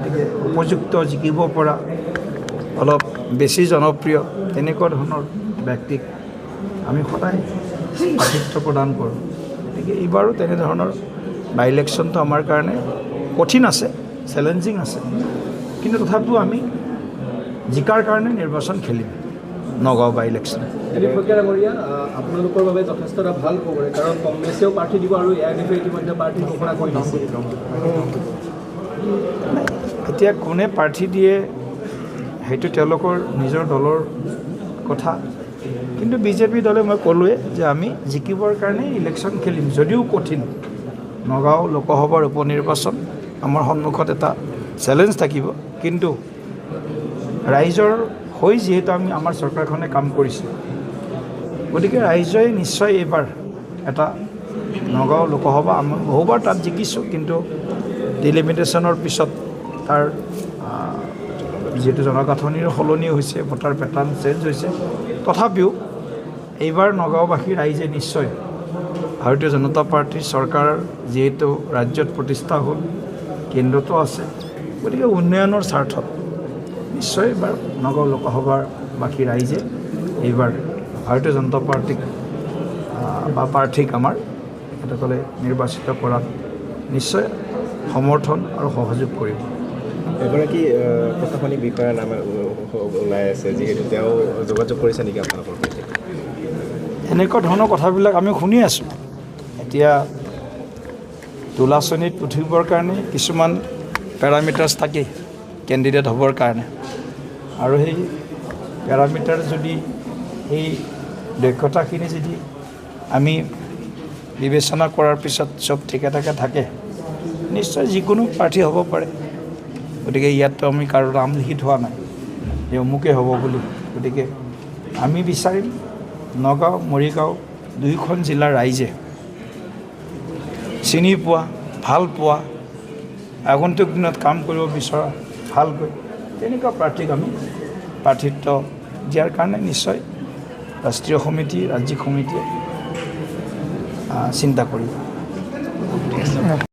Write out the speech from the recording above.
গতিকে উপযুক্ত জিকিব পৰা অলপ বেছি জনপ্ৰিয় তেনেকুৱা ধৰণৰ ব্যক্তিক আমি সদায় প্ৰাৰ্থিত্ব প্ৰদান কৰোঁ। গতিকে এইবাৰো তেনেধৰণৰ বাই ইলেকশ্যনটো আমাৰ কাৰণে কঠিন আছে, চেলেঞ্জিং আছে, কিন্তু তথাপিও আমি জিকাৰ কাৰণে নিৰ্বাচন খেলিম নগাঁও বাই ইলেকশ্যন। আপোনালোকৰ বাবে যথেষ্ট এটা ভাল খবৰ, কাৰণ কংগ্ৰেছেও প্ৰাৰ্থী দিব আৰু এয়া বিষয়ে ইতিমধ্যে প্ৰাৰ্থী ঘোষণা কৰি দিছে। এতিয়া কোনে প্ৰাৰ্থী দিয়ে সেইটো তেওঁলোকৰ নিজৰ দলৰ কথা, কিন্তু বিজেপি দলে মই ক'লোৱে যে আমি জিকিবৰ কাৰণে ইলেকশ্যন খেলিম। যদিও কঠিন নগাঁও লোকসভাৰ উপ নিৰ্বাচন আমাৰ সন্মুখত এটা চেলেঞ্জ থাকিব, কিন্তু ৰাইজৰ হৈ যিহেতু আমি আমাৰ চৰকাৰখনে কাম কৰিছোঁ, গতিকে ৰাইজে নিশ্চয় এইবাৰ এটা নগাঁও লোকসভা আমি বহুবাৰ তাত জিকিছোঁ, কিন্তু ডিলিমিটেশ্যনৰ পিছত তাৰ যিহেতু জনগাঁথনিৰ সলনি হৈছে, ভোটাৰ পেটাৰ্ণ চেঞ্জ হৈছে, তথাপিও এইবাৰ নগাঁওবাসী ৰাইজে নিশ্চয় ভাৰতীয় জনতা পাৰ্টীৰ চৰকাৰ যিহেতু ৰাজ্যত প্ৰতিষ্ঠা হ'ল, কেন্দ্ৰতো আছে, গতিকে উন্নয়নৰ স্বাৰ্থত নিশ্চয় এইবাৰ নগাঁও লোকসভাৰ বাকী ৰাইজে এইবাৰ ভাৰতীয় জনতা পাৰ্টীক বা প্ৰাৰ্থীক আমাৰ তেখেতসকলে নিৰ্বাচিত কৰাত নিশ্চয় সমৰ্থন আৰু সহযোগ কৰিব। এগৰাকী প্ৰশাসনিক বিষয়াৰ নাম ওলাই আছে, যিহেতু তেওঁ যোগাযোগ কৰিছে নেকি আপোনালোকৰ সৈতে? এনেকুৱা ধৰণৰ কথাবিলাক আমি শুনি আছোঁ। এতিয়া তোলা শ্ৰেণীত উঠিবৰ কাৰণে কিছুমান পেৰামিটাৰ্ছ থাকে কেণ্ডিডেট হ'বৰ কাৰণে, আৰু সেই পেৰামিটাৰ যদি সেই দক্ষতাখিনি যদি আমি বিবেচনা কৰাৰ পিছত চব ঠিকে ঠাকে থাকে, নিশ্চয় যিকোনো প্ৰাৰ্থী হ'ব পাৰে। গতিকে ইয়াততো আমি কাৰো নাম লিখি থোৱা নাই যে অমুকে হ'ব বুলি। গতিকে আমি বিচাৰিম নগাঁও মৰিগাঁও দুয়োখন জিলাৰ ৰাইজে চিনি পোৱা, ভাল পোৱা, আগন্তুক দিনত কাম কৰিব বিচৰা ভালকৈ তেনেকুৱা প্ৰাৰ্থীক আমি প্ৰাৰ্থিত্ব দিয়াৰ কাৰণে নিশ্চয় ৰাষ্ট্ৰীয় সমিতি, ৰাজ্যিক সমিতিয়ে চিন্তা কৰিব।